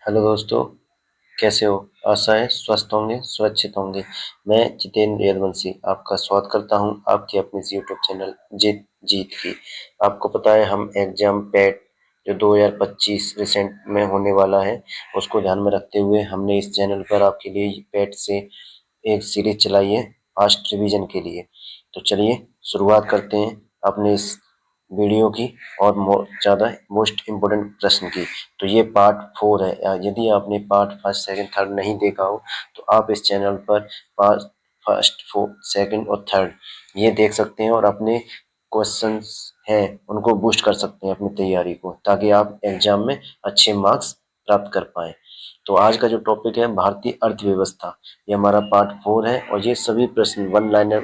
Hello दोस्तों, कैसे हो? आशा है स्वस्थ होंगे, सुरक्षित होंगे। मैं जितेंद्र यदुवंशी आपका स्वागत करता हूं आपके अपने इस यूट्यूब चैनल जीत जीत की। आपको पता है हम एग्जाम पैट जो 2025 रिसेंट में होने वाला है उसको ध्यान में रखते हुए हमने इस चैनल पर आपके लिए पैट से एक सीरीज चलाई है फास्ट रिवीजन के लिए। तो चलिए शुरुआत करते हैं अपने इस वीडियो की और ज़्यादा मोस्ट इम्पोर्टेंट प्रश्न की। तो ये पार्ट 4 है। यदि आपने पार्ट फर्स्ट सेकंड थर्ड नहीं देखा हो तो आप इस चैनल पर पार्ट फर्स्ट सेकंड और थर्ड ये देख सकते हैं और अपने क्वेश्चंस हैं उनको बूस्ट कर सकते हैं अपनी तैयारी को, ताकि आप एग्जाम में अच्छे मार्क्स प्राप्त कर पाए। तो आज का जो टॉपिक है भारतीय अर्थव्यवस्था, ये हमारा पार्ट 4 है और ये सभी प्रश्न वन लाइनर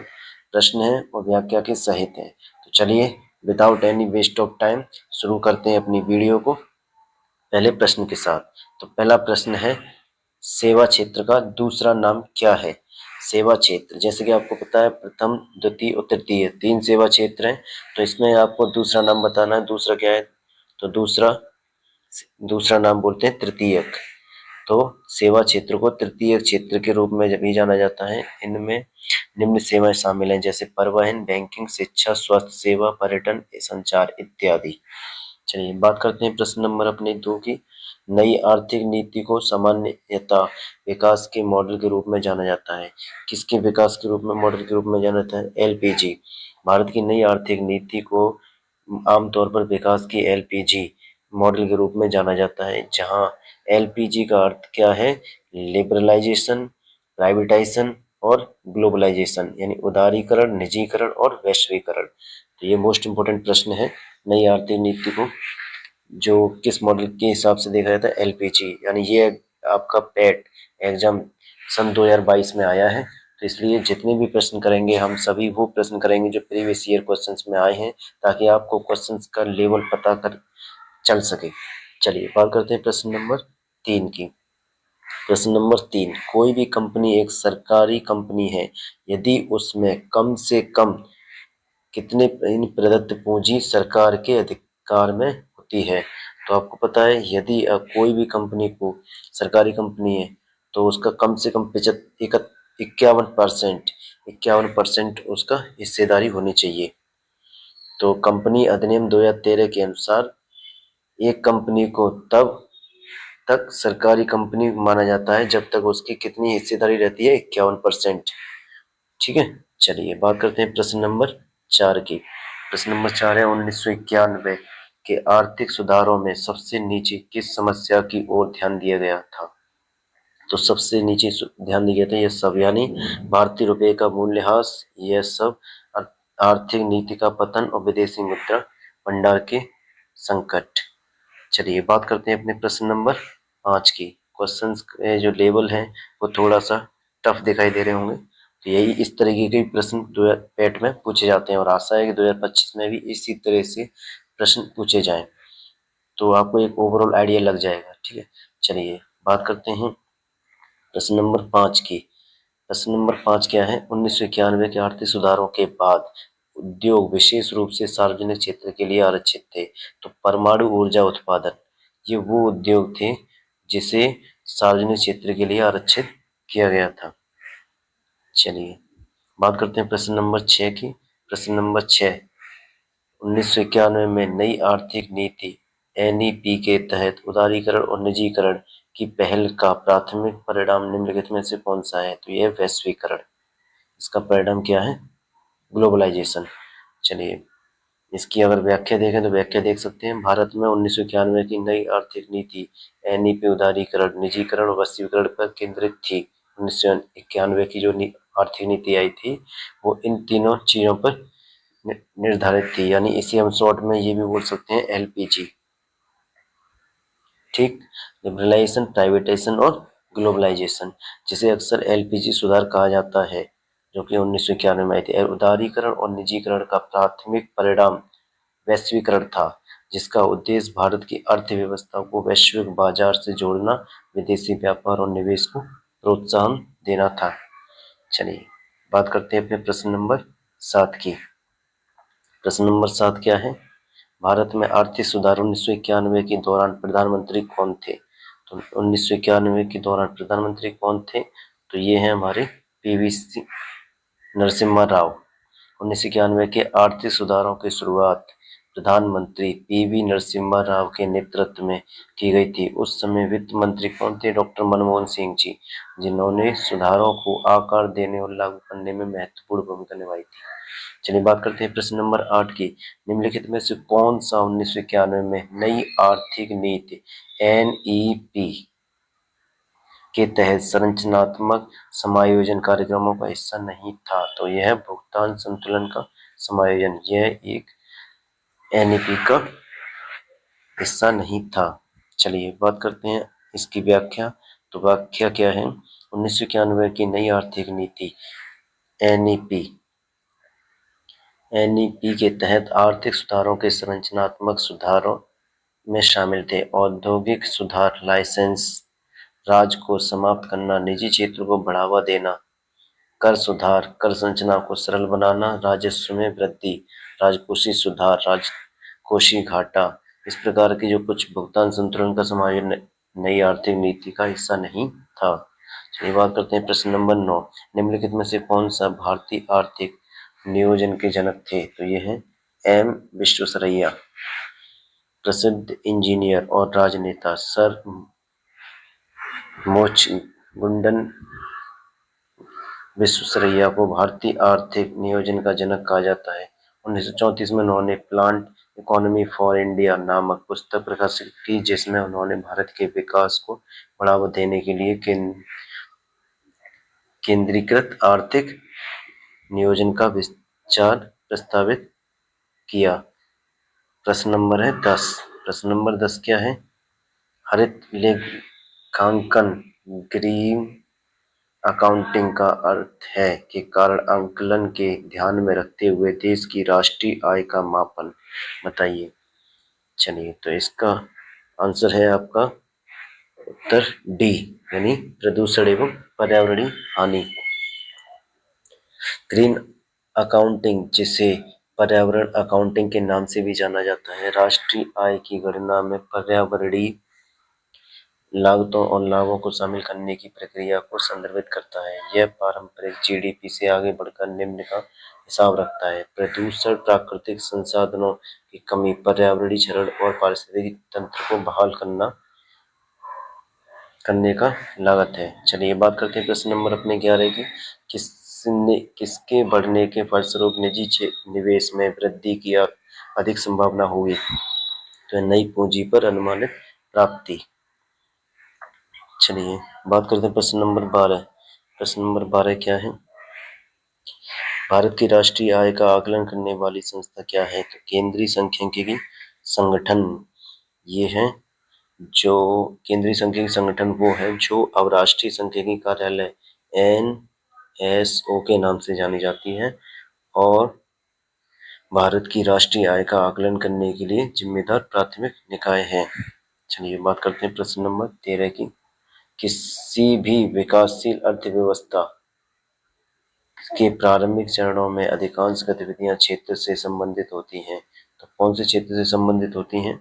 प्रश्न हैं और व्याख्या के सहित हैं। तो चलिए without any waste of time शुरू करते हैं अपनी वीडियो को पहले प्रश्न के साथ। तो पहला प्रश्न है, सेवा क्षेत्र का दूसरा नाम क्या है? सेवा क्षेत्र, जैसे कि आपको पता है प्रथम द्वितीय और तृतीय 3 सेवा क्षेत्र हैं। तो इसमें आपको दूसरा नाम बताना है। दूसरा क्या है? तो दूसरा नाम बोलते हैं तृतीयक। तो सेवा क्षेत्र को तृतीय क्षेत्र के रूप में भी जाना जाता है। इनमें निम्न सेवाएं शामिल हैं, जैसे परिवहन, बैंकिंग, शिक्षा, स्वास्थ्य सेवा, पर्यटन, संचार इत्यादि। चलिए बात करते हैं प्रश्न नंबर अपने 2 की। नई आर्थिक नीति को सामान्यतः विकास के मॉडल के रूप में जाना जाता है। किसके विकास के रूप में, मॉडल के रूप में जाना जाता है? एलपीजी। भारत की नई आर्थिक नीति को आमतौर पर विकास की एलपीजी मॉडल के रूप में जाना जाता है, जहां एलपीजी का अर्थ क्या है? लिबरलाइजेशन, प्राइवेटाइजेशन और ग्लोबलाइजेशन, यानी उदारीकरण, निजीकरण और वैश्वीकरण। तो ये मोस्ट इंपोर्टेंट प्रश्न है। नई आर्थिक नीति को जो किस मॉडल के हिसाब से देखा जाता है? एलपीजी। यानी ये आपका पैट एग्जाम सन 2022 में आया है, तो इसलिए जितने भी प्रश्न करेंगे हम सभी वो प्रश्न करेंगे जो प्रीवियस ईयर क्वेश्चंस में आए हैं, ताकि आपको क्वेश्चंस का लेवल पता कर चल सके। चलिए बात करते हैं प्रश्न नंबर 3 की। प्रश्न नंबर 3, कोई भी कंपनी एक सरकारी कंपनी है यदि उसमें कम से कम कितने प्रदत्त पूंजी सरकार के अधिकार में होती है? तो आपको पता है यदि कोई भी कंपनी को, सरकारी कंपनी है, तो उसका कम से कम 51% उसका हिस्सेदारी होनी चाहिए। तो कंपनी अधिनियम 2013 के अनुसार एक कंपनी को तब तक सरकारी कंपनी माना जाता है जब तक उसकी कितनी हिस्सेदारी रहती है? 51%। ठीक है। चलिए बात करते हैं प्रश्न नंबर 4 की। प्रश्न नंबर 4 है, 1991 के आर्थिक सुधारों में सबसे नीचे किस समस्या की ओर ध्यान दिया गया था? तो सबसे नीचे ध्यान दिया गया था, यह सब यानी भारतीय रुपये का मूल्यह्रास, यह सब आर्थिक नीति का पतन और विदेशी मुद्रा भंडार के संकट। चलिए बात करते हैं अपने प्रश्न नंबर 5 की। क्वेश्चंस जो लेवल है वो थोड़ा सा टफ दिखाई दे रहे होंगे, तो यही इस तरीके के प्रश्न पैट में पूछे जाते हैं और आशा है कि 2025 में भी इसी तरह से प्रश्न पूछे जाएं, तो आपको एक ओवरऑल आइडिया लग जाएगा। ठीक है। चलिए बात करते हैं प्रश्न नंबर 5 की। प्रश्न नंबर 5 क्या है? 1991 के आर्थिक सुधारों के बाद उद्योग विशेष रूप से सार्वजनिक क्षेत्र के लिए आरक्षित थे। तो परमाणु ऊर्जा उत्पादन, ये वो उद्योग थे जिसे सार्वजनिक क्षेत्र के लिए आरक्षित किया गया था। चलिए बात करते हैं प्रश्न नंबर 6 की। प्रश्न नंबर 6, 1991 में नई आर्थिक नीति एनईपी के तहत उदारीकरण और निजीकरण की पहल का प्राथमिक परिणाम निम्नलिखित में से कौन सा है? तो यह वैश्वीकरण। इसका परिणाम क्या है? ग्लोबलाइजेशन। चलिए इसकी अगर व्याख्या देखें तो व्याख्या देख सकते हैं, भारत में 1991 की नई आर्थिक नीति एनईपी उदारीकरण, निजीकरण और वैश्वीकरण पर केंद्रित थी। 1991 की जो आर्थिक नीति आई थी वो इन तीनों चीजों पर निर्धारित थी, यानी इसे हम शॉर्ट में ये भी बोल सकते हैं एलपीजी। ठीक, लिबरलाइजेशन, प्राइवेटाइजेशन और ग्लोबलाइजेशन, जिसे अक्सर एलपीजी सुधार कहा जाता है, जो कि 1991 में आई थी। उदारीकरण और निजीकरण का प्राथमिक परिणाम वैश्वीकरण था, जिसका उद्देश्य भारत की अर्थव्यवस्था को वैश्विक बाजार से जोड़ना, विदेशी व्यापार और निवेश को प्रोत्साहन देना था। चलिए बात करते हैं अपने प्रश्न नंबर 7 की। प्रश्न नंबर 7 क्या है? भारत में आर्थिक सुधार 1991 के दौरान प्रधानमंत्री कौन थे? तो 1991 के दौरान प्रधानमंत्री कौन थे? तो ये हैं हमारे पीवी नरसिम्हा राव। 1991 के आर्थिक सुधारों की शुरुआत प्रधानमंत्री पीवी नरसिम्हा राव के नेतृत्व में की गई थी। उस समय वित्त मंत्री कौन थे? डॉक्टर मनमोहन सिंह जी, जिन्होंने सुधारों को आकार देने और लागू करने में महत्वपूर्ण भूमिका निभाई थी। चलिए बात करते हैं प्रश्न नंबर 8 की। निम्नलिखित में से कौन सा 1991 में नई आर्थिक नीति एनईपी के तहत संरचनात्मक समायोजन कार्यक्रमों का हिस्सा नहीं था? तो यह भुगतान संतुलन का समायोजन, यह एक एनईपी का हिस्सा नहीं था। चलिए बात करते हैं इसकी व्याख्या। तो व्याख्या क्या है? 1991 की नई आर्थिक नीति एनईपी के तहत आर्थिक सुधारों के संरचनात्मक सुधारों में शामिल थे औद्योगिक सुधार, लाइसेंस राज को समाप्त करना, निजी क्षेत्र को बढ़ावा देना, कर सुधार, कर संरचना को सरल बनाना, राजस्व में वृद्धि, राजकोषीय सुधार, राजकोषीय घाटा। इस प्रकार की जो कुछ भुगतान संतुलन का समायोजन नई आर्थिक नीति का हिस्सा नहीं था। चलिए बात करते हैं प्रश्न नंबर 9। निम्नलिखित में से कौन सा भारतीय आर्थिक नियोजन के जनक थे? तो ये हैं एम विश्वेश्वरैया। प्रसिद्ध इंजीनियर और राजनेता सर मोक्षगुंडम विश्वेश्वरैया को भारतीय आर्थिक नियोजन का जनक कहा जाता है। 1934 में उन्होंने प्लान्ड इकोनॉमी फॉर इंडिया नामक पुस्तक प्रकाशित की, जिसमें उन्होंने भारत के विकास को बढ़ावा देने के लिए केंद्रीकृत आर्थिक नियोजन का विचार प्रस्तावित किया। प्रश्न नंबर है 10। प्रश्न नंबर 10 क्या है? हरित लेखांकन ग्रीन अकाउंटिंग का अर्थ है कि कारण आकलन के ध्यान में रखते हुए देश की राष्ट्रीय आय का मापन। बताइए। चलिए तो इसका आंसर है आपका उत्तर डी, यानी प्रदूषण एवं पर्यावरणीय हानि। ग्रीन अकाउंटिंग, जिसे पर्यावरण अकाउंटिंग के नाम से भी जाना जाता है, राष्ट्रीय आय की गणना में पर्यावरणीय लागतों और लाभों को शामिल करने की प्रक्रिया को संदर्भित करता है। यह पारंपरिक जीडीपी से आगे बढ़कर निम्न का हिसाब रखता है: प्रदूषण, प्राकृतिक संसाधनों की कमी, पर्यावरणीय क्षरण और पारिस्थितिक तंत्र को बहाल करने का लागत है। चलिए बात करते हैं प्रश्न नंबर अपने 11 की। किसके बढ़ने के फलस्वरूप निजी निवेश में वृद्धि की अधिक संभावना हुई? तो नई पूंजी पर अनुमानित प्राप्ति। चलिए बात करते हैं प्रश्न नंबर 12। प्रश्न नंबर 12 क्या है? भारत की राष्ट्रीय आय का आकलन करने वाली संस्था क्या है? तो केंद्रीय सांख्यिकी संगठन। ये है जो केंद्रीय सांख्यिकी संगठन वो है जो अब राष्ट्रीय सांख्यिकी कार्यालय NSO के नाम से जानी जाती है और भारत की राष्ट्रीय आय का आकलन करने के लिए जिम्मेदार प्राथमिक निकाय है। चलिए बात करते हैं प्रश्न नंबर 13 की। किसी भी विकासशील अर्थव्यवस्था के प्रारंभिक चरणों में अधिकांश गतिविधियां क्षेत्र से संबंधित होती हैं। तो कौन से क्षेत्र से संबंधित होती हैं?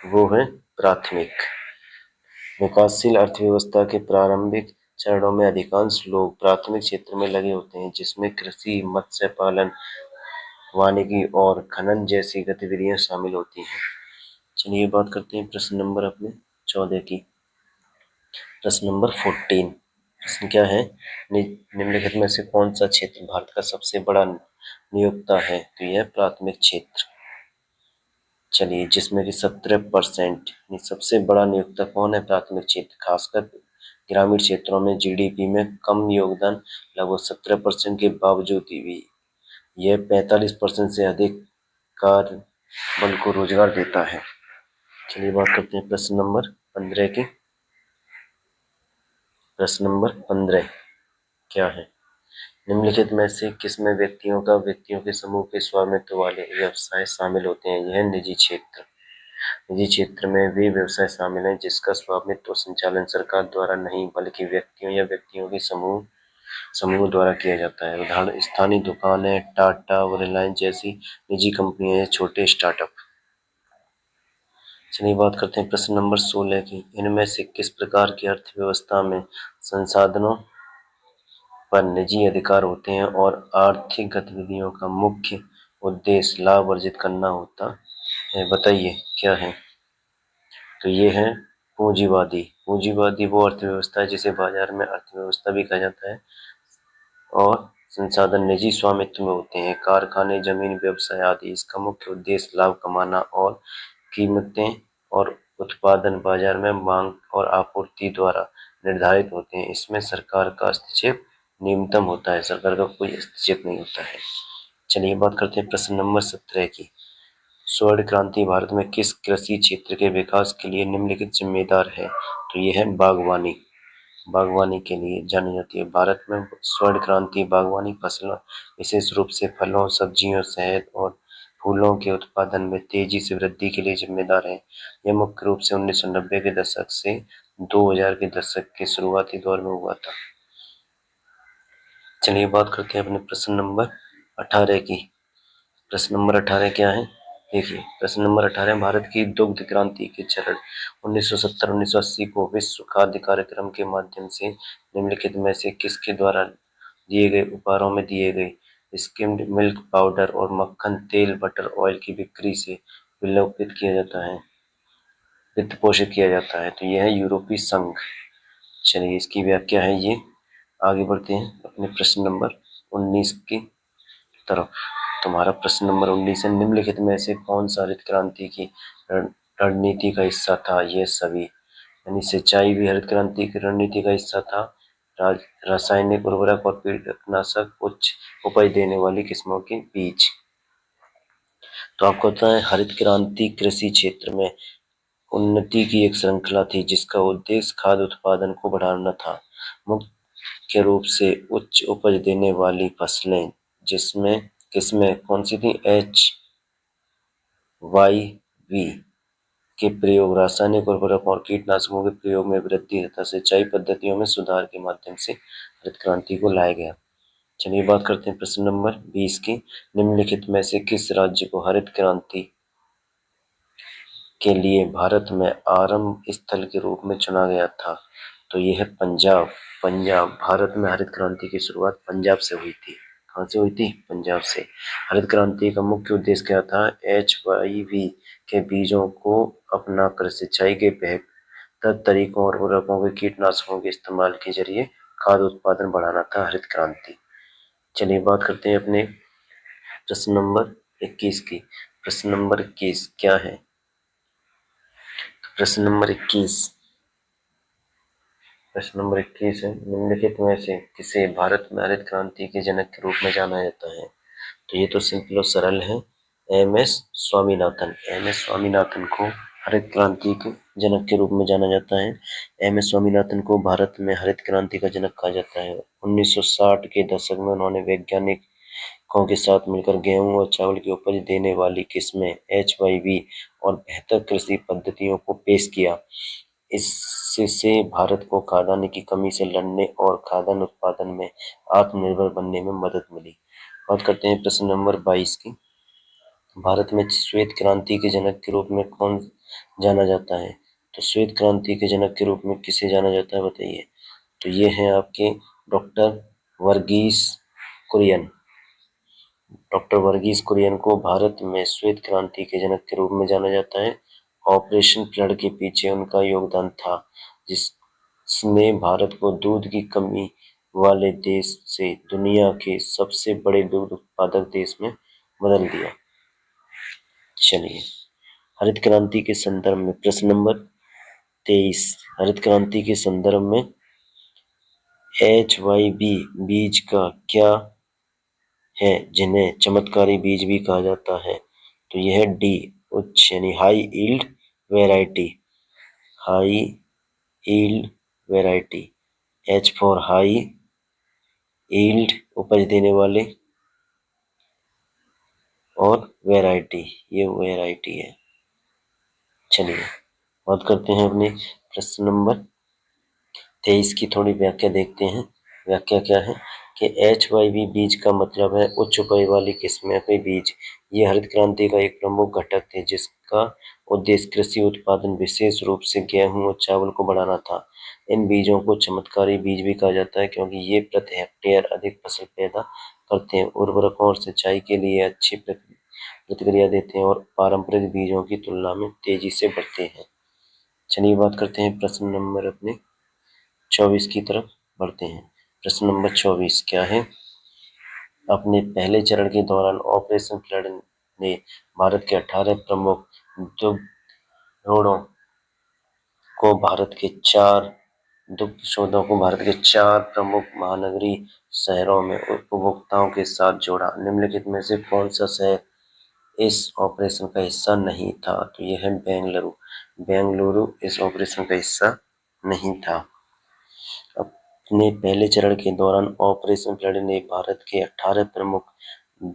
वो है प्राथमिक। विकासशील अर्थव्यवस्था के प्रारंभिक चरणों में अधिकांश लोग प्राथमिक क्षेत्र में लगे होते हैं, जिसमें कृषि, मत्स्य पालन, वानिकी और खनन जैसी गतिविधियां शामिल होती हैं। चलिए बात करते हैं प्रश्न नंबर अपने 14 की। प्रश्न नंबर 14। प्रश्न क्या है? निम्नलिखित में से कौन सा क्षेत्र भारत का सबसे बड़ा नियोक्ता है? तो यह प्राथमिक क्षेत्र। चलिए जिसमें कि 17%, सबसे बड़ा नियोक्ता कौन है? प्राथमिक क्षेत्र। खासकर ग्रामीण क्षेत्रों में जीडीपी में कम योगदान लगभग 17% के बावजूद भी यह 45% से अधिक कार्य बल को रोजगार देता है। चलिए बात करते हैं प्रश्न नंबर 15 की। प्रश्न नंबर 15 क्या है? निम्नलिखित में से किसमें व्यक्तियों के समूह के स्वामित्व वाले व्यवसाय शामिल होते हैं? यह निजी क्षेत्र। निजी क्षेत्र में वे व्यवसाय शामिल हैं जिसका स्वामित्व संचालन सरकार द्वारा नहीं बल्कि व्यक्तियों या व्यक्तियों के समूह द्वारा किया जाता है। उदाहरण स्थानीय दुकानें, टाटा और रिलायंस जैसी निजी कंपनियां या छोटे स्टार्टअप। चलिए बात करते हैं प्रश्न नंबर 16 की। इनमें से किस प्रकार की अर्थव्यवस्था में संसाधनों पर निजी अधिकार होते हैं और आर्थिक गतिविधियों का मुख्य उद्देश्य लाभ अर्जित करना होता है? बताइए क्या है। तो ये है पूंजीवादी। पूंजीवादी वो अर्थव्यवस्था है जिसे बाजार में अर्थव्यवस्था भी कहा जाता है और संसाधन निजी स्वामित्व में होते हैं, कारखाने, जमीन, व्यवसाय आदि। इसका मुख्य उद्देश्य लाभ कमाना और कीमतें और उत्पादन बाजार में मांग और आपूर्ति द्वारा निर्धारित होते हैं। इसमें सरकार का हस्तक्षेप न्यूनतम होता है, सरकार का कोई हस्तक्षेप नहीं होता है। चलिए बात करते हैं प्रश्न नंबर 17 की। स्वर्ण क्रांति भारत में किस कृषि क्षेत्र के विकास के लिए निम्नलिखित जिम्मेदार है? तो ये है बागवानी। बागवानी के लिए जानी जाती है। भारत में स्वर्ण क्रांति बागवानी फसलों, विशेष रूप से फलों, सब्जियों, शहद और फूलों के उत्पादन में तेजी से वृद्धि के लिए जिम्मेदार है। यह मुख्य रूप से 1990 के दशक से 2000 के दशक के शुरुआती दौर में हुआ था। चलिए बात करते हैं अपने प्रश्न नंबर 18 की। प्रश्न नंबर 18 क्या है? देखिए प्रश्न नंबर 18, भारत की दुग्ध क्रांति के चरण 1970-1980 को विश्व खाद्य कार्यक्रम के माध्यम से निम्नलिखित में से किसके द्वारा दिए गए उपहारों में दिए गए स्किम्ड मिल्क पाउडर और मक्खन तेल बटर ऑयल की बिक्री से विलोपित किया जाता है, वित्त पोषित किया जाता है? तो यह है यूरोपीय संघ। चलिए इसकी व्याख्या है ये। आगे बढ़ते हैं अपने प्रश्न नंबर 19 की तरफ। तुम्हारा प्रश्न नंबर 19 है, निम्नलिखित में से कौन सा हरित क्रांति की रणनीति का हिस्सा था? ये सभी, यानी सिंचाई भी हरित क्रांति की रणनीति का हिस्सा था। रासायनिक उर्वरक और कीटनाशक, उच्च उपज देने वाली किस्मों के बीज। तो आपको पता है हरित क्रांति कृषि क्षेत्र में उन्नति की एक श्रृंखला थी जिसका उद्देश्य खाद्य उत्पादन को बढ़ाना था, मुख्य रूप से उच्च उपज देने वाली फसलें, जिसमें किस्में कौन सी थी? HYV के प्रयोग, रासायनिक उर्वरकों और कीटनाशकों के प्रयोग में वृद्धि तथा सिंचाई पद्धतियों में सुधार के माध्यम से हरित क्रांति को लाया गया। चलिए बात करते हैं प्रश्न नंबर 20 की। निम्नलिखित में से किस राज्य को हरित क्रांति के लिए भारत में आरंभ स्थल के रूप में चुना गया था? तो यह है पंजाब। पंजाब, भारत में हरित क्रांति की शुरुआत पंजाब से हुई थी। कहाँ से हुई थी? पंजाब से। हरित क्रांति का मुख्य उद्देश्य क्या था? HYV के बीजों को अपनाकर सिंचाई के बेहतर तरीकों और उर्वरकों के कीटनाशकों के इस्तेमाल के जरिए खाद्य उत्पादन बढ़ाना था हरित क्रांति। चलिए बात करते हैं अपने प्रश्न नंबर 21 की। प्रश्न नंबर 21 क्या है? प्रश्न नंबर 21 है, निम्नलिखित में से किसे भारत में हरित क्रांति के जनक के रूप में जाना जाता है? तो ये तो सिंपल और सरल है, MS स्वामीनाथन। MS स्वामीनाथन को हरित क्रांति के जनक के रूप में जाना जाता है। MS स्वामीनाथन को भारत में हरित क्रांति का जनक कहा जाता है। 1960 के दशक में उन्होंने वैज्ञानिकों के साथ मिलकर गेहूं और चावल की उपज देने वाली किस्में HYV और बेहतर कृषि पद्धतियों को पेश किया। इससे भारत को खाद्यान्न की कमी से लड़ने और खाद्यान्न उत्पादन में आत्मनिर्भर बनने में मदद मिली। बात करते हैं प्रश्न नंबर 22 की। भारत में श्वेत क्रांति के जनक के रूप में कौन जाना जाता है? तो श्वेत क्रांति के जनक के रूप में किसे जाना जाता है बताइए। तो ये है आपके डॉक्टर वर्गीस कुरियन। डॉक्टर वर्गीस कुरियन को भारत में श्वेत क्रांति के जनक के रूप में जाना जाता है। ऑपरेशन फ्लड के पीछे उनका योगदान था, जिसने भारत को दूध की कमी वाले देश से दुनिया के सबसे बड़े दूध उत्पादक देश में बदल दिया। चलिए हरित क्रांति के संदर्भ में प्रश्न नंबर 23, हरित क्रांति के संदर्भ में HYV बीज का क्या है जिन्हें चमत्कारी बीज भी कहा जाता है? तो यह है D, उच्च यानी high yield variety. High yield variety, H for high yield उपज देने वाले, और वैरायटी, ये वैरायटी है। चलिए बात करते हैं अपने प्रश्न नंबर 23 की थोड़ी व्याख्या देखते हैं। व्याख्या क्या है कि HYV बीज का मतलब है उच्च उपज वाली किस्में के बीज। ये हरित क्रांति का एक प्रमुख घटक थे जिसका उद्देश्य कृषि उत्पादन विशेष रूप से गेहूं और चावल को बढ़ाना था। इन बीजों को चमत्कारी बीज भी कहा जाता है क्योंकि ये प्रति हेक्टेयर अधिक फसल पैदा करते हैं, उर्वरकों और सिंचाई के लिए अच्छी प्रतिक्रिया देते हैं और पारंपरिक बीजों की तुलना में तेजी से बढ़ते हैं। चलिए बात करते हैं प्रश्न नंबर अपने 24 की तरफ बढ़ते हैं। प्रश्न नंबर 24 क्या है? अपने पहले चरण के दौरान ऑपरेशन फ्लड ने भारत के 18 प्रमुख दुग्ध रोड़ों को भारत के 4 दुग्ध शोधों को भारत के 4 प्रमुख महानगरीय शहरों में उपभोक्ताओं के साथ जोड़ा। निम्नलिखित में से कौन सा शहर इस ऑपरेशन का हिस्सा नहीं था? तो यह है बेंगलुरु। बेंगलुरु इस ऑपरेशन का हिस्सा नहीं था। अपने पहले चरण के दौरान ऑपरेशन फ्लड ने भारत के 18 प्रमुख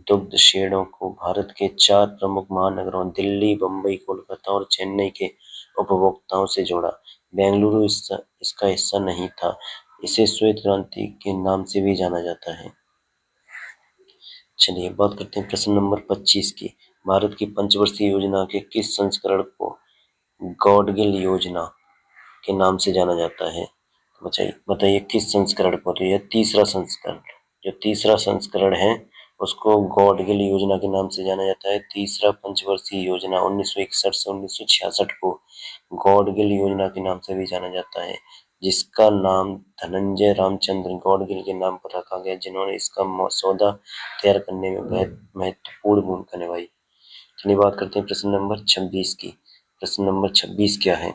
दुग्ध शेडों को भारत के 4 प्रमुख महानगरों दिल्ली, बम्बई, कोलकाता और चेन्नई के उपभोक्ताओं से जोड़ा। बेंगलुरु इसका हिस्सा नहीं था। इसे श्वेत क्रांति के नाम से भी जाना जाता है। चलिए बात करते हैं प्रश्न नंबर 25 की। भारत की पंचवर्षीय योजना के किस संस्करण को गॉडगिल योजना के नाम से जाना जाता है? बताइए किस संस्करण को? तो यह तीसरा संस्करण, जो तीसरा संस्करण है उसको गॉडगिल योजना के नाम से जाना जाता है। तीसरा पंचवर्षीय योजना 1961 से 1966 को गॉडगिल योजना के नाम से भी जाना जाता है, जिसका नाम धनंजय रामचंद्र गॉडगिल के नाम पर रखा गया, जिन्होंने इसका मसौदा तैयार करने में महत्वपूर्ण भूमिका निभाई। चलिए बात करते हैं प्रश्न नंबर 26 की। प्रश्न नंबर 26 क्या है?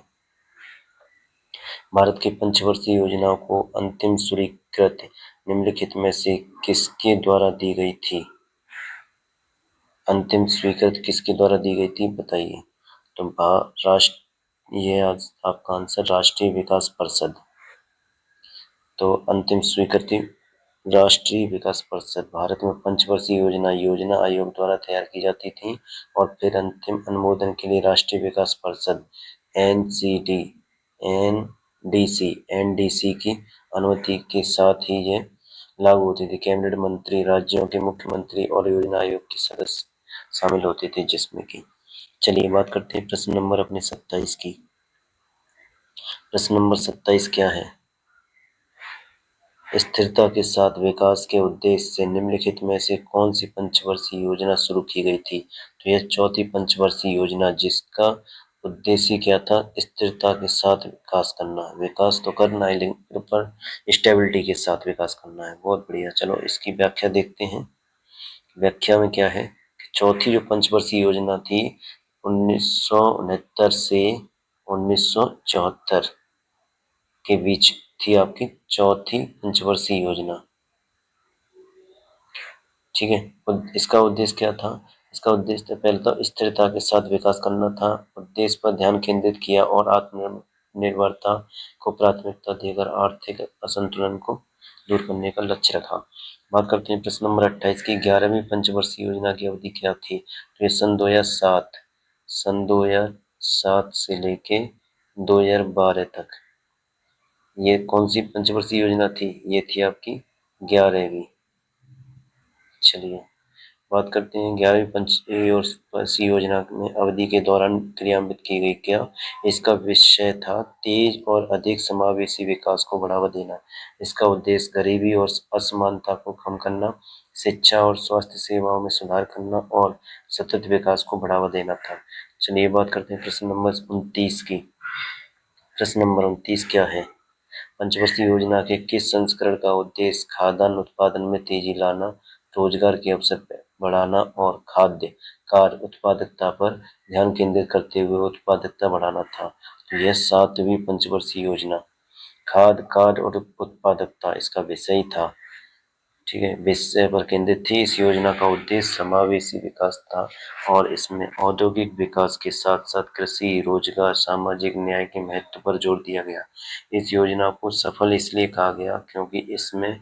भारत की पंचवर्षीय योजनाओं को अंतिम स्वीकृति निम्नलिखित में से किसके द्वारा दी गई थी? अंतिम स्वीकृति किसके द्वारा दी गई थी बताइए। तो ये आपका आंसर राष्ट्रीय विकास परिषद। तो अंतिम स्वीकृति राष्ट्रीय विकास परिषद। भारत में पंचवर्षीय योजना आयोग द्वारा तैयार की जाती थी और फिर अंतिम अनुमोदन के लिए राष्ट्रीय विकास परिषद एनडीसी की अनुमति के साथ ही ये लागू होती थी। कैबिनेट मंत्री, राज्यों के मुख्यमंत्री और योजना आयोग के सदस्य शामिल होते थे जिसमें कि। चलिए बात करते हैं प्रश्न नंबर अपने 27 की। प्रश्न नंबर 27 क्या है? स्थिरता के साथ विकास के उद्देश्य से निम्नलिखित में से कौन सी पंचवर्षीय योजना शुरू की गई थी? तो यह चौथी पंचवर्षीय योजना, जिसका उद्देश्य क्या था? स्थिरता के साथ विकास करना। विकास तो करना है लेकिन पर स्टेबिलिटी के साथ विकास करना है। बहुत बढ़िया। चलो इसकी व्याख्या देखते हैं। व्याख्या में क्या है कि चौथी जो पंचवर्षीय योजना थी 1969 से 1974 के बीच थी आपकी चौथी पंचवर्षीय योजना। ठीक है। इसका उद्देश्य क्या था? इसका उद्देश्य पहले तो स्थिरता के साथ विकास करना था, उद्देश्य पर ध्यान केंद्रित किया और आत्मनिर्भरता को प्राथमिकता देकर आर्थिक असंतुलन को दूर करने का लक्ष्य रखा। बात करते हैं प्रश्न नंबर 28 की। 11वीं पंचवर्षीय योजना की अवधि क्या थी? तो ये सन 2007 से लेके 2012 तक। ये कौन सी पंचवर्षीय योजना थी? ये थी आपकी 11वीं। चलिए बात करते हैं 11वीं पंचवर्षीय योजना में अवधि के दौरान क्रियान्वित की गई क्या? इसका विषय था तेज और अधिक समावेशी विकास को बढ़ावा देना। इसका उद्देश्य गरीबी और असमानता को कम करना, शिक्षा और स्वास्थ्य सेवाओं में सुधार करना और सतत विकास को बढ़ावा देना था। चलिए बात करते हैं प्रश्न नंबर 29 की। प्रश्न नंबर 29 क्या है? पंचवर्षीय योजना के किस संस्करण का उद्देश्य खाद्यान्न उत्पादन में तेजी लाना, रोजगार के अवसर बढ़ाना और खाद्य कार्य उत्पादकता पर ध्यान केंद्रित करते हुए उत्पादकता बढ़ाना था? तो यह 7वीं पंचवर्षीय योजना खाद्य कार्य और उत्पादकता इसका विषय था। ठीक है, विषय पर केंद्रित थी। इस योजना का उद्देश्य समावेशी विकास था और इसमें औद्योगिक विकास के साथ साथ कृषि, रोजगार, सामाजिक न्याय के महत्व पर जोर दिया गया। इस योजना को सफल इसलिए कहा गया क्योंकि इसमें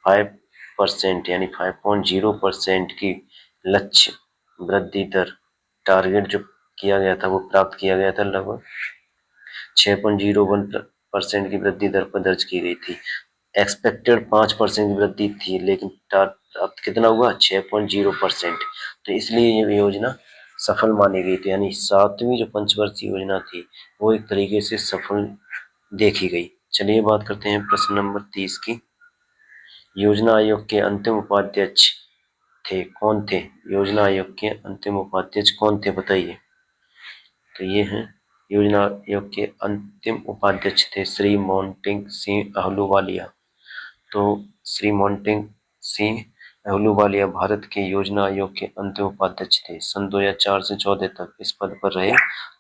5% यानी 5.0% की लक्ष्य वृद्धि दर टारगेट जो किया गया था वो प्राप्त किया गया था। लगभग 6.01% की वृद्धि दर पर दर्ज की गई थी। एक्सपेक्टेड 5% की वृद्धि थी लेकिन प्राप्त कितना हुआ? 6.0%। तो इसलिए ये योजना सफल मानी गई थी, यानी सातवीं जो पंचवर्षीय योजना थी वो एक तरीके से सफल देखी गई। चलिए बात करते हैं प्रश्न नंबर 30 की। योजना आयोग के अंतिम उपाध्यक्ष थे कौन थे? योजना आयोग के अंतिम उपाध्यक्ष कौन थे बताइए। तो ये हैं योजना आयोग के अंतिम उपाध्यक्ष थे श्री मोंटेक सिंह अहलूवालिया। तो श्री मोंटेक सिंह अहलूवालिया भारत के योजना आयोग के अंतिम उपाध्यक्ष थे। सन 2004 से 14 तक इस पद पर रहे।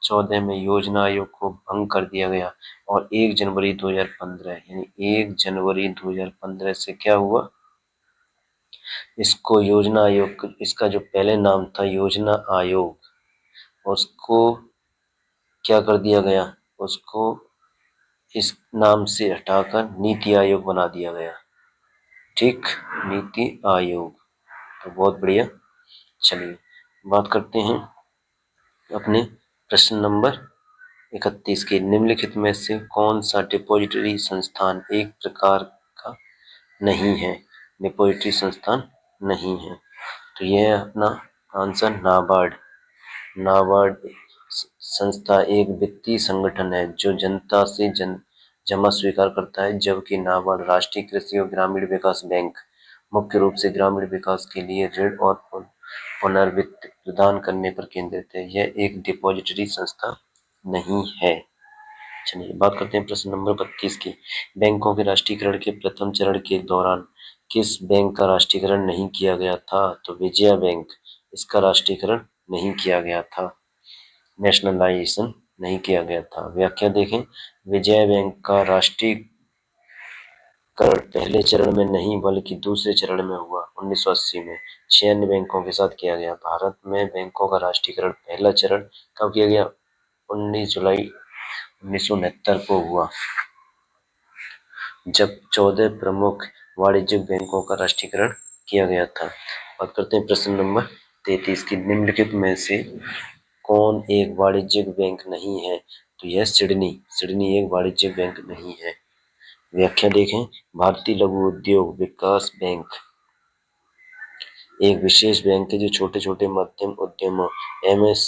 14 में योजना आयोग को भंग कर दिया गया और 1 जनवरी 2015 यानी 1 जनवरी 2015 से क्या हुआ, इसको योजना आयोग, इसका जो पहले नाम था योजना आयोग, उसको क्या कर दिया गया, उसको इस नाम से हटाकर नीति आयोग बना दिया गया। ठीक, नीति आयोग। तो बहुत बढ़िया। चलिए बात करते हैं अपने प्रश्न नंबर 31 की। निम्नलिखित में से कौन सा डिपॉजिटरी संस्थान एक प्रकार का नहीं है? डिपॉजिटरी संस्थान नहीं है। तो यह है अपना आंसर नाबार्ड। नाबार्ड संस्था एक वित्तीय संगठन है जो जनता से जमा स्वीकार करता है, जबकि नाबार्ड राष्ट्रीय कृषि और ग्रामीण विकास बैंक मुख्य रूप से ग्रामीण विकास के लिए ऋण और पुनर्वित्त प्रदान करने पर केंद्रित है। यह एक डिपॉजिटरी संस्था नहीं है। चलिए बात करते हैं प्रश्न नंबर 32 की। बैंकों के राष्ट्रीयकरण के प्रथम चरण के दौरान किस बैंक का राष्ट्रीयकरण नहीं किया गया था? तो विजया बैंक, इसका राष्ट्रीयकरण नहीं किया गया था, नेशनलाइजेशन नहीं किया गया था। व्याख्या देखें, विजया बैंक का राष्ट्रीयकरण पहले चरण में नहीं बल्कि दूसरे चरण में हुआ 1980 में 96 बैंकों के साथ किया गया। भारत में बैंकों का राष्ट्रीयकरण पहला चरण कब किया गया? 19 जुलाई 1969 को हुआ, जब 14 प्रमुख वाणिज्यिक बैंकों का राष्ट्रीयकरण किया गया था। बात करते हैं प्रश्न नंबर 33 की। निम्नलिखित में से कौन एक वाणिज्यिक बैंक नहीं है? तो यह सिडनी एक वाणिज्यिक बैंक नहीं है। व्याख्या देखें, भारतीय लघु उद्योग विकास बैंक एक विशेष बैंक है जो छोटे छोटे मध्यम उद्यमों एमएसएमई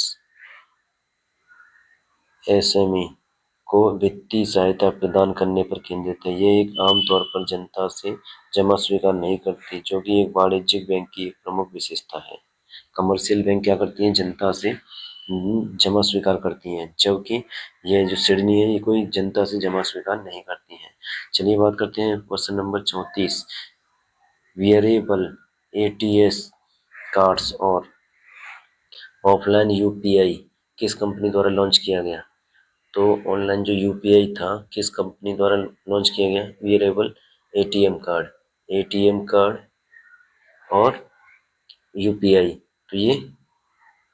को वित्तीय सहायता प्रदान करने पर केंद्रित है। यह एक आमतौर पर जनता से जमा स्वीकार नहीं करती, जो कि एक वाणिज्यिक बैंक की एक प्रमुख विशेषता है। कमर्शियल बैंक क्या करती हैं? जनता से जमा स्वीकार करती हैं, जबकि यह जो सिडनी है ये कोई जनता से जमा स्वीकार नहीं करती हैं। चलिए बात करते हैं question number 34। Wearable ATS cards और ऑफलाइन यूपीआई किस कंपनी द्वारा लॉन्च किया गया? तो ऑनलाइन जो यूपीआई था किस कंपनी द्वारा लॉन्च किया गया? वियरेबल एटीएम कार्ड और यूपीआई। तो ये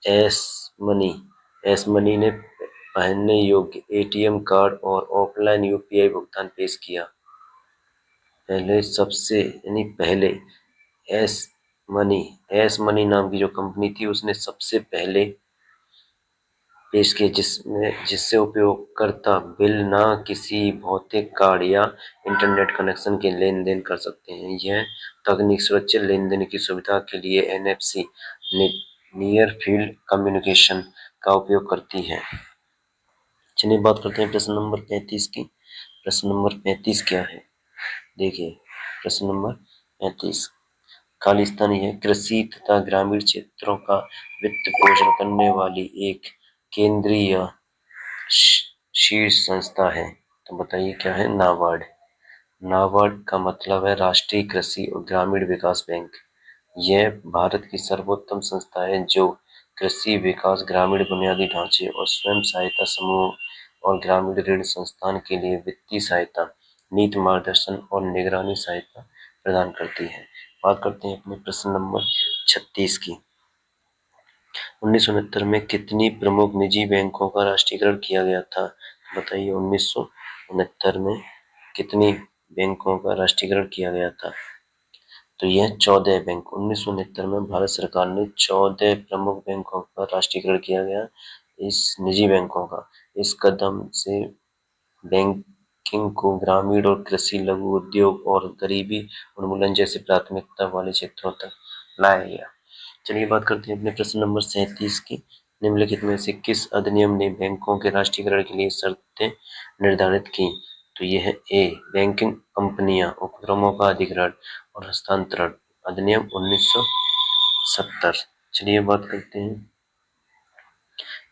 एस मनी ने पहनने योग्य एटीएम कार्ड और ऑफलाइन यूपीआई भुगतान पेश किया। पहले एस मनी नाम की जो कंपनी थी उसने सबसे पहले पेश किया, जिससे उपयोगकर्ता बिल ना किसी भौतिक कार्ड या इंटरनेट कनेक्शन के लेन देन कर सकते हैं। यह तकनीक सुरक्षित लेन देन की सुविधा के लिए एनएफसी नियर फील्ड कम्युनिकेशन का उपयोग करती है। चलिए बात करते हैं प्रश्न नंबर 35 की। प्रश्न नंबर 35 क्या है? देखिए प्रश्न नंबर 35 खालिस्तानी है। कृषि तथा ग्रामीण क्षेत्रों का वित्त पोषण करने वाली एक केंद्रीय शीर्ष संस्था है। तो बताइए क्या है? नाबार्ड। नाबार्ड का मतलब है राष्ट्रीय कृषि और ग्रामीण विकास बैंक। यह भारत की सर्वोत्तम संस्था है जो कृषि विकास, ग्रामीण बुनियादी ढांचे और स्वयं सहायता समूह और ग्रामीण ऋण संस्थान के लिए वित्तीय सहायता, नीति मार्गदर्शन और निगरानी सहायता प्रदान करती है। बात करते हैं अपने प्रश्न नंबर 36 की। 1969 में कितनी प्रमुख निजी बैंकों का राष्ट्रीयकरण किया गया था? बताइए 1969 में कितनी बैंकों का राष्ट्रीयकरण किया गया था? तो यह 14 बैंक। 1969 में भारत सरकार ने 14 प्रमुख बैंकों का राष्ट्रीयकरण किया गया, इस निजी बैंकों का। इस कदम से बैंकिंग को ग्रामीण और कृषि, लघु उद्योग और गरीबी उन्मूलन जैसे प्राथमिकता वाले क्षेत्रों तक लाया गया। चलिए बात करते हैं अपने प्रश्न नंबर 37 की। निम्नलिखित में से किस अधिनियम ने बैंकों के राष्ट्रीयकरण के लिए शर्तें निर्धारित की? तो ये है ए, बैंकिंग कंपनियां उपक्रमों का अधिग्रहण और हस्तांतरण अधिनियम 1970। चलिए बात करते हैं,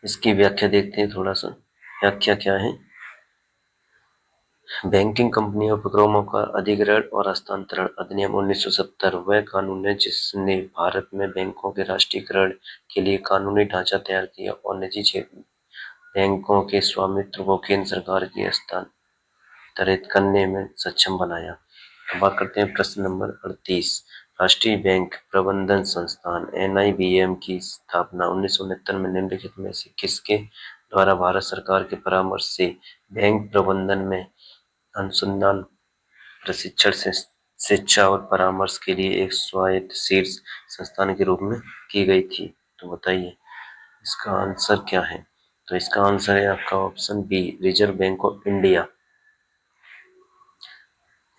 इसकी व्याख्या देखते हैं थोड़ा सा। व्याख्या क्या है? बैंकिंग कंपनियों उपक्रमों का अधिग्रहण और हस्तांतरण अधिनियम 1970 वह कानून है जिसने भारत में बैंकों के राष्ट्रीयकरण के लिए कानूनी ढांचा तैयार किया और निजी क्षेत्र बैंकों के स्वामित्व को केंद्र सरकार की हस्तांतरित करने में सक्षम बनाया। अब बात करते हैं प्रश्न नंबर 38। राष्ट्रीय बैंक प्रबंधन संस्थान NIBM की स्थापना 1969 में निम्नलिखित में से किसके द्वारा भारत सरकार के परामर्श से बैंक प्रबंधन में अनुसंधान, प्रशिक्षण, शिक्षा और परामर्श के लिए एक स्वायत्त शीर्ष संस्थान के रूप में की गई थी? तो बताइए इसका आंसर क्या है? तो इसका आंसर है आपका option B, Reserve Bank of India.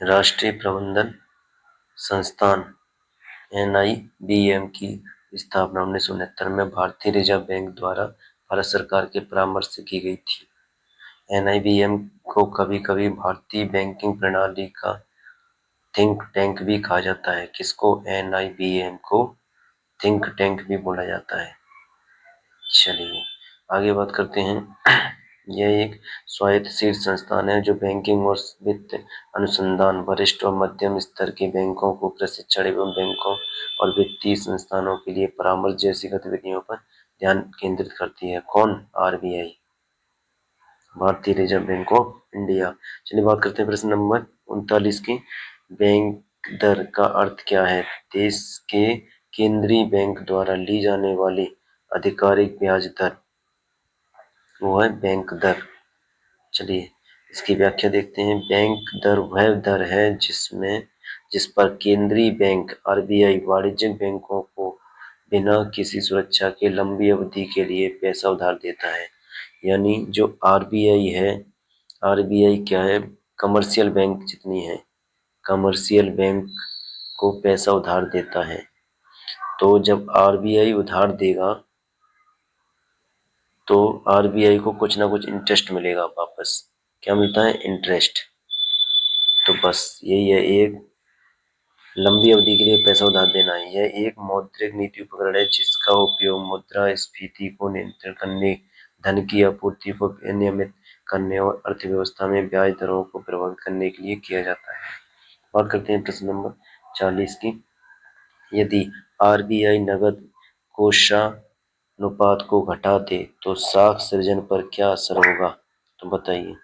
राष्ट्रीय प्रबंधन संस्थान NIBM की स्थापना 1969 में भारतीय रिजर्व बैंक द्वारा भारत सरकार के परामर्श से की गई थी। NIBM को कभी कभी भारतीय बैंकिंग प्रणाली का थिंक टैंक भी कहा जाता है। किसको? NIBM को थिंक टैंक भी बोला जाता है। चलिए आगे बात करते हैं। यह एक स्वायत्त शीर्ष संस्थान है जो बैंकिंग और वित्त अनुसंधान, वरिष्ठ और मध्यम स्तर के बैंकों को प्रशिक्षण एवं बैंकों और वित्तीय संस्थानों के लिए परामर्श जैसी गतिविधियों पर ध्यान केंद्रित करती है। कौन? RBI, भारतीय रिजर्व बैंक ऑफ इंडिया। चलिए बात करते हैं प्रश्न नंबर 39 की। बैंक दर का अर्थ क्या है? देश के केंद्रीय बैंक द्वारा ली जाने वाली आधिकारिक ब्याज दर, वो है बैंक दर। चलिए इसकी व्याख्या देखते हैं। बैंक दर वह दर है जिस पर केंद्रीय बैंक RBI वाणिज्यिक बैंकों को बिना किसी सुरक्षा के लंबी अवधि के लिए पैसा उधार देता है। यानी जो RBI है, RBI क्या है? कमर्शियल बैंक जितनी है, कमर्शियल बैंक को पैसा उधार देता है। तो जब RBI उधार देगा तो RBI को कुछ ना कुछ इंटरेस्ट मिलेगा वापस। क्या मिलता है? इंटरेस्ट। तो बस यही है, एक लंबी अवधि के लिए पैसा उधार देना है। यह एक मौद्रिक नीति उपकरण है जिसका उपयोग मुद्रास्फीति को नियंत्रित करने, धन की आपूर्ति को नियमित करने और अर्थव्यवस्था में ब्याज दरों को प्रभावित करने के लिए किया जाता है। बात करते हैं प्रश्न नंबर 40 की। यदि RBI नकद कोषानुपात को घटा दे तो साख सृजन पर क्या असर होगा? तो बताइए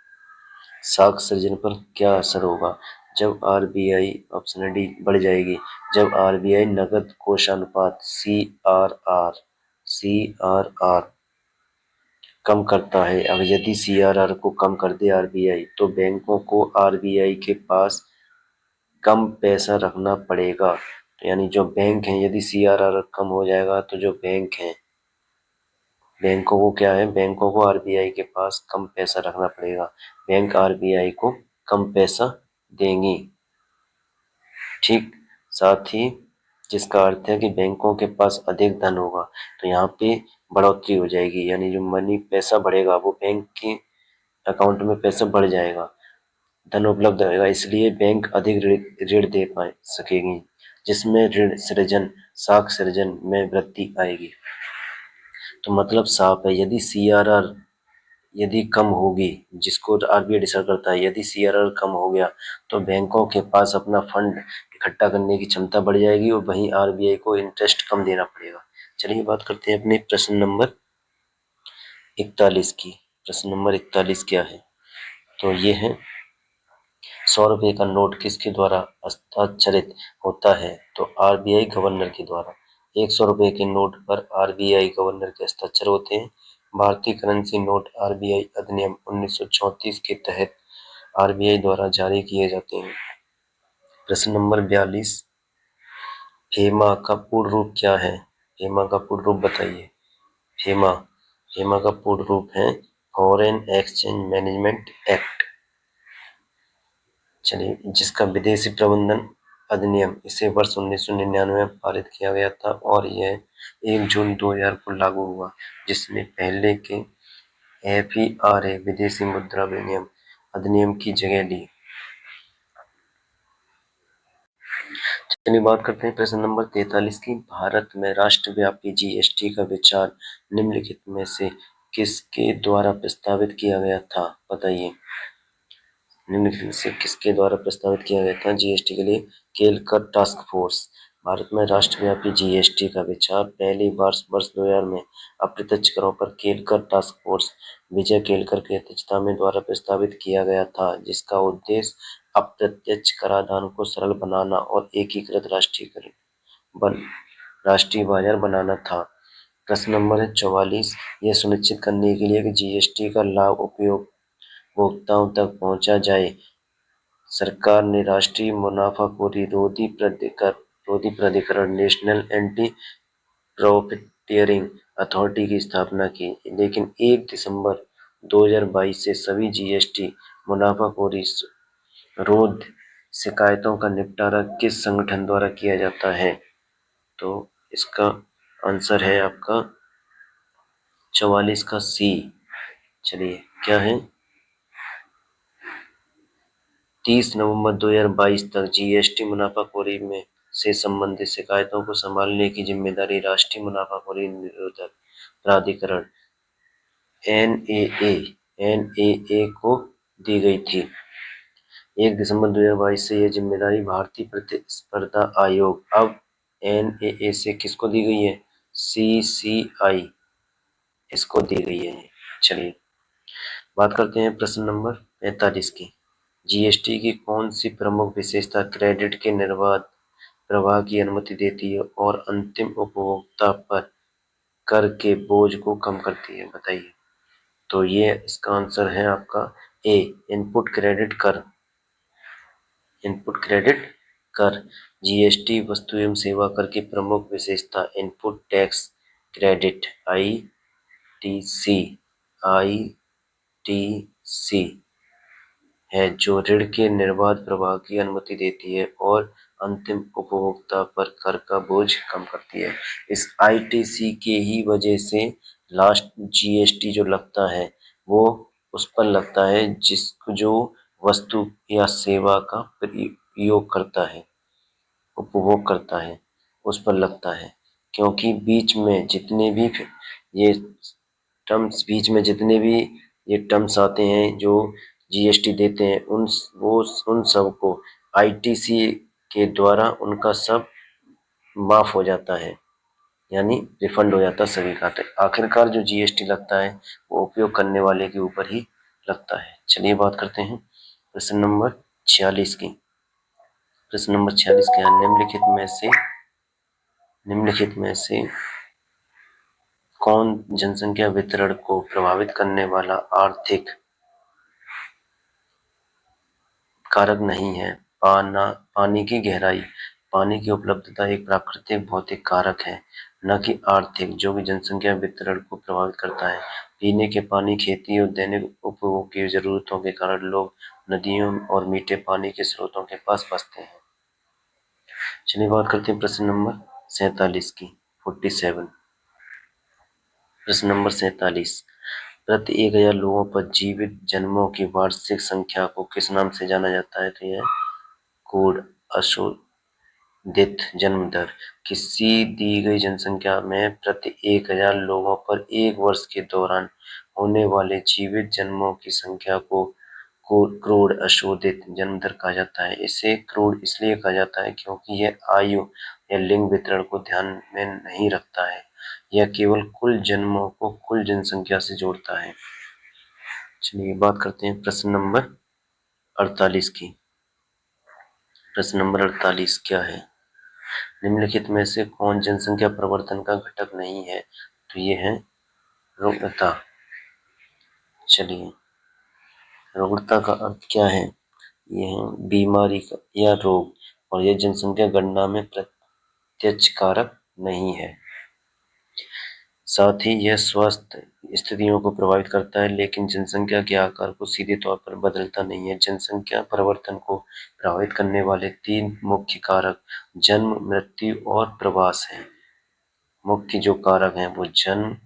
साख सृजन पर क्या असर होगा जब RBI, ऑप्शन डी, बढ़ जाएगी। जब RBI नकद कोषानुपात CRR कम करता है, अगर यदि CRR को कम कर दे RBI तो बैंकों को RBI के पास कम पैसा रखना पड़ेगा। तो यानी जो बैंक हैं, यदि CRR कम हो जाएगा तो जो बैंक हैं, बैंकों को क्या है? बैंकों को RBI के पास कम पैसा रखना पड़ेगा। बैंक RBI को कम पैसा देंगी। ठीक, साथ ही जिसका अर्थ है कि बैंकों के पास अधिक धन होगा, तो यहाँ पे बढ़ोतरी हो जाएगी। यानी जो मनी पैसा बढ़ेगा वो बैंक के अकाउंट में पैसा बढ़ जाएगा, धन उपलब्ध रहेगा, इसलिए बैंक अधिक ऋण दे पाए सकेगी, जिसमें ऋण सृजन, साख सृजन में वृद्धि आएगी। तो मतलब साफ है, यदि CRR यदि कम होगी, जिसको RBI डिसाइड करता है, यदि CRR कम हो गया तो बैंकों के पास अपना फंड इकट्ठा करने की क्षमता बढ़ जाएगी और वहीं RBI को इंटरेस्ट कम देना पड़ेगा। चलिए बात करते हैं अपने प्रश्न नंबर 41 की। प्रश्न नंबर 41 क्या है? तो ये है 100 रुपये का नोट किसके द्वारा हस्ताक्षरित होता है? तो RBI गवर्नर के द्वारा। 100 रुपये के नोट पर RBI गवर्नर के हस्ताक्षर होते हैं। भारतीय करेंसी नोट RBI अधिनियम 1934 के तहत RBI द्वारा जारी किए जाते हैं। प्रश्न नंबर 42, फेमा का पूर्ण रूप क्या है? फेमा का पूर्ण रूप बताइए। फेमा का पूर्ण रूप है फॉरेन एक्सचेंज मैनेजमेंट एक्ट। चलिए, जिसका विदेशी प्रबंधन अधिनियम, इसे वर्ष 1999 में पारित किया गया था और यह 1 जून 2000 को लागू हुआ, जिसने पहले के FERA विदेशी मुद्रा विनिमय अधिनियम की जगह ली। चलिए बात करते हैं प्रश्न नंबर 43 की। भारत में राष्ट्रव्यापी GST का विचार निम्नलिखित में से किसके द्वारा प्रस्तावित किया गया था? बताइए। निम्नलिखित से किसके द्वारा प्रस्तावित किया गया था GST के लिए? Kelkar task force. भारत में राष्ट्रव्यापी GST का विचार पहली बार वर्ष 2000 में अप्रत्यक्ष करों पर केलकर टास्क फोर्स विजय केलकर की अध्यक्षता में द्वारा प्रस्तावित किया गया था, जिसका उद्देश्य अप्रत्यक्ष कराधान को सरल बनाना और एकीकृत राष्ट्रीय बाजार बनाना था। प्रश्न नंबर है 44। यह सुनिश्चित करने के लिए कि GST का लाभ उपभोक्ताओं तक पहुंचा जाए, सरकार ने राष्ट्रीय मुनाफाखोरी रोधी प्राधिकरण नेशनल एंटी प्रॉफिटियरिंग अथॉरिटी की स्थापना की, लेकिन 1 दिसंबर 2022 से सभी GST मुनाफाखोरी रोध शिकायतों का निपटारा किस संगठन द्वारा किया जाता है? तो इसका आंसर है आपका 44 का सी। चलिए क्या है? 30 नवंबर 2022 तक GST मुनाफाखोरी में से संबंधित शिकायतों को संभालने की जिम्मेदारी राष्ट्रीय मुनाफाखोरी निरोधक प्राधिकरण NAA को दी गई थी। 1 दिसंबर 2022 से यह जिम्मेदारी भारतीय प्रतिस्पर्धा आयोग अब NAA से किसको दी गई है? CCI इसको दी गई है। चलिए बात करते हैं प्रश्न नंबर 45 की। GST की कौन सी प्रमुख विशेषता क्रेडिट के निर्बाध प्रवाह की अनुमति देती है और अंतिम उपभोक्ता पर कर के बोझ को कम करती है? बताइए। तो ये इसका आंसर है आपका ए, इनपुट क्रेडिट कर। इनपुट क्रेडिट कर। GST वस्तु एवं सेवा कर की प्रमुख विशेषता इनपुट टैक्स क्रेडिट ITC है, जो ऋण के निर्बाध प्रवाह की अनुमति देती है और अंतिम उपभोक्ता पर कर का बोझ कम करती है। इस ITC के ही वजह से लास्ट GST जो लगता है वो उस पर लगता है जो वस्तु या सेवा का प्रयोग करता है, उपभोग करता है, उस पर लगता है। क्योंकि बीच में जितने भी ये टर्म्स आते हैं जो GST देते हैं उन सबको ITC के द्वारा उनका सब माफ हो जाता है, यानी रिफंड हो जाता है सभी का। तो आखिरकार जो GST लगता है वो उपयोग करने वाले के ऊपर ही लगता है। चलिए बात करते हैं प्रश्न नंबर 46 की। प्रश्न नंबर 46 क्या है? निम्नलिखित में से कौन जनसंख्या वितरण को प्रभावित करने वाला आर्थिक कारक नहीं है? पानी की गहराई। पानी की उपलब्धता एक प्राकृतिक भौतिक कारक है, न कि आर्थिक, जो कि जनसंख्या वितरण को प्रभावित करता है। पीने के पानी, खेती और दैनिक उपभोग की जरूरतों के कारण लोग नदियों और मीठे पानी के स्रोतों के पास बसते हैं। चलिए बात करते हैं प्रश्न नंबर 47 की। 47। प्रश्न नंबर 47। प्रति 1000 लोगों पर जीवित जन्मों की वार्षिक संख्या को किस नाम से जाना जाता है? तो यह कोड अशोधित जन्म दर। किसी दी गई जनसंख्या में प्रति 1000 लोगों पर एक वर्ष के दौरान होने वाले जीवित जन्मों की संख्या को क्रोड़ अशोधित जन्म दर कहा जाता है। इसे क्रोड़ इसलिए कहा जाता है क्योंकि यह आयु या लिंग वितरण को ध्यान में नहीं रखता है, यह केवल कुल जन्मों को कुल जनसंख्या से जोड़ता है। चलिए बात करते हैं प्रश्न नंबर 48 की। प्रश्न नंबर 48 क्या है? निम्नलिखित में से कौन जनसंख्या प्रवर्धन का घटक नहीं है? तो ये है रुग्णता। चलिए रुग्णता का अर्थ क्या है? ये है बीमारी का या रोग, और यह जनसंख्या गणना में प्रत्यक्ष कारक नहीं है। साथ ही यह स्वास्थ्य स्थितियों को प्रभावित करता है, लेकिन जनसंख्या के आकार को सीधे तौर पर बदलता नहीं है। जनसंख्या परिवर्तन को प्रभावित करने वाले 3 मुख्य कारक जन्म, मृत्यु और प्रवास हैं। मुख्य जो कारक हैं वो जन्म,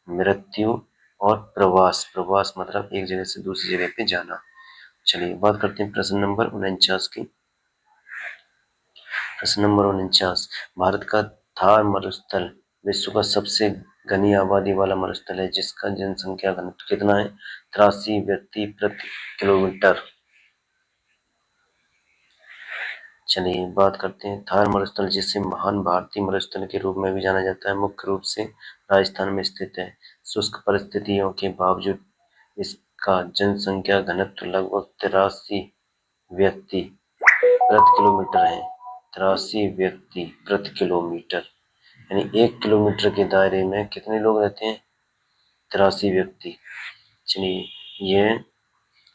मृत्यु और प्रवास। प्रवास मतलब एक जगह से दूसरी जगह पे जाना। चलिए बात करते हैं प्रश्न नंबर 49 की। प्रश्न नंबर 49, भारत का थार मरुस्थल विश्व का सबसे घनी आबादी वाला मरुस्थल है, जिसका जनसंख्या घनत्व कितना है? 83 व्यक्ति प्रति किलोमीटर। चलिए बात करते हैं थार मरुस्थल, जिसे महान भारतीय मरुस्थल के रूप में भी जाना जाता है, मुख्य रूप से राजस्थान में स्थित है। शुष्क परिस्थितियों के बावजूद इसका जनसंख्या घनत्व लगभग 83 व्यक्ति प्रति किलोमीटर है। 83 व्यक्ति प्रति किलोमीटर, यानी 1 किलोमीटर के दायरे में कितने लोग रहते हैं? 83 व्यक्ति। चलिए ये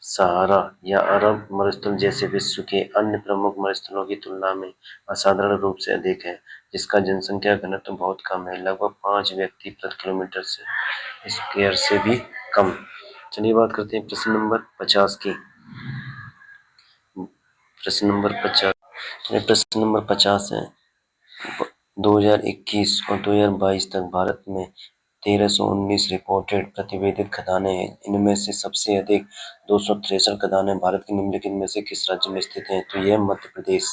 सहारा या अरब मरुस्थल जैसे विश्व के अन्य प्रमुख मरुस्थलों की तुलना में असाधारण रूप से अधिक है, जिसका जनसंख्या घनत्व बहुत कम है, लगभग 5 व्यक्ति प्रति किलोमीटर से स्क्वायर से भी कम। चलिए बात करते हैं प्रश्न नंबर 50 की। प्रश्न नंबर 50, प्रश्न नंबर 50 है, 2021 और 2022 तक भारत में 1319 रिपोर्टेड प्रतिवेदित खदानें हैं। इनमें से सबसे अधिक 263 खदानें भारत के निम्नलिखित में से किस राज्य में स्थित हैं? तो यह मध्य प्रदेश।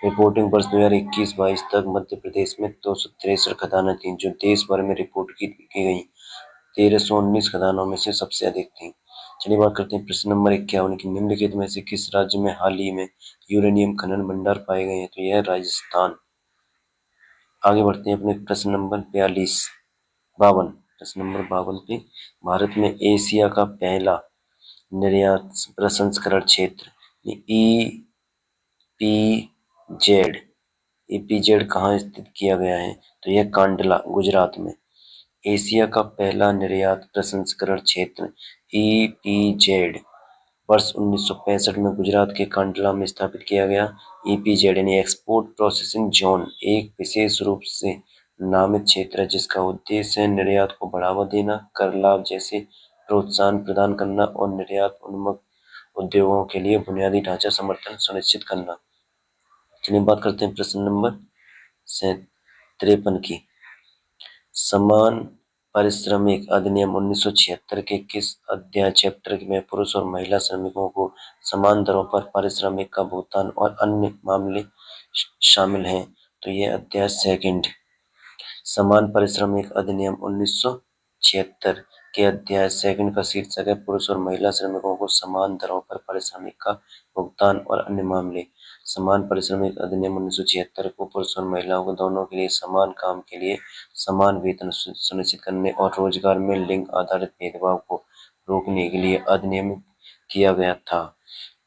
रिपोर्टिंग वर्ष 2021-22 तक मध्य प्रदेश में 263 खदानें थीं, जो देश भर में रिपोर्ट की गई 1319 खदानों में से सबसे अधिक थीं। चलिए बात करते हैं प्रश्न नंबर 51 की। निम्नलिखित में से किस राज्य में हाल ही में यूरेनियम खनन भंडार पाए गए हैं? तो यह राजस्थान। आगे बढ़ते हैं अपने प्रश्न नंबर 52। प्रश्न नंबर 52 पे, भारत में एशिया का पहला निर्यात प्रसंस्करण क्षेत्र ईपीजेड कहाँ स्थित किया गया है? तो यह कांडला, गुजरात में। एशिया का पहला निर्यात प्रसंस्करण क्षेत्र ईपीजेड वर्ष 1965 में गुजरात के कांडला में स्थापित किया गया। ईपीजेड यानी एक्सपोर्ट प्रोसेसिंग जोन एक विशेष रूप से नामित क्षेत्र है, जिसका उद्देश्य है निर्यात को बढ़ावा देना, कर लाभ जैसे प्रोत्साहन प्रदान करना और निर्यात उन्मुख उद्योगों के लिए बुनियादी ढांचा समर्थन सुनिश्चित करना। चलिए बात करते हैं प्रश्न नंबर 53 की। समान पारिश्रमिक अधिनियम 1976 के किस अध्याय चैप्टर में पुरुष और महिला श्रमिकों को समान दरों पर पारिश्रमिक का भुगतान और अन्य मामले शामिल हैं? तो ये अध्याय 2 समान पारिश्रमिक अधिनियम 1976 के अध्याय 2 का शीर्षक है पुरुष और महिला श्रमिकों को समान दरों पर पारिश्रमिक का भुगतान और अन्य मामले। समान पारिश्रमिक अधिनियम 1976 को पुरुष और महिलाओं को दोनों के लिए समान काम के लिए समान वेतन सुनिश्चित करने और रोजगार में लिंग आधारित भेदभाव को रोकने के लिए अधिनियमित किया गया था।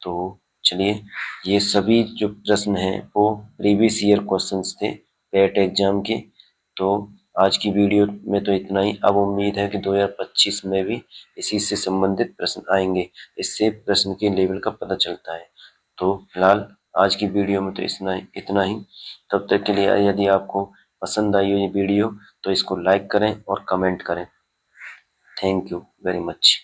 तो चलिए ये सभी जो प्रश्न हैं वो प्रीवियस ईयर क्वेश्चंस थे पेट एग्जाम के। तो आज की वीडियो में तो इतना ही। अब उम्मीद है कि 2025 में भी इसी से संबंधित प्रश्न आएंगे, इससे प्रश्न के लेवल का पता चलता है। तो फिलहाल आज की वीडियो में तो इतना ही। तब तक के लिए यदि आपको पसंद आई हो ये वीडियो तो इसको लाइक करें और कमेंट करें। Thank you very much.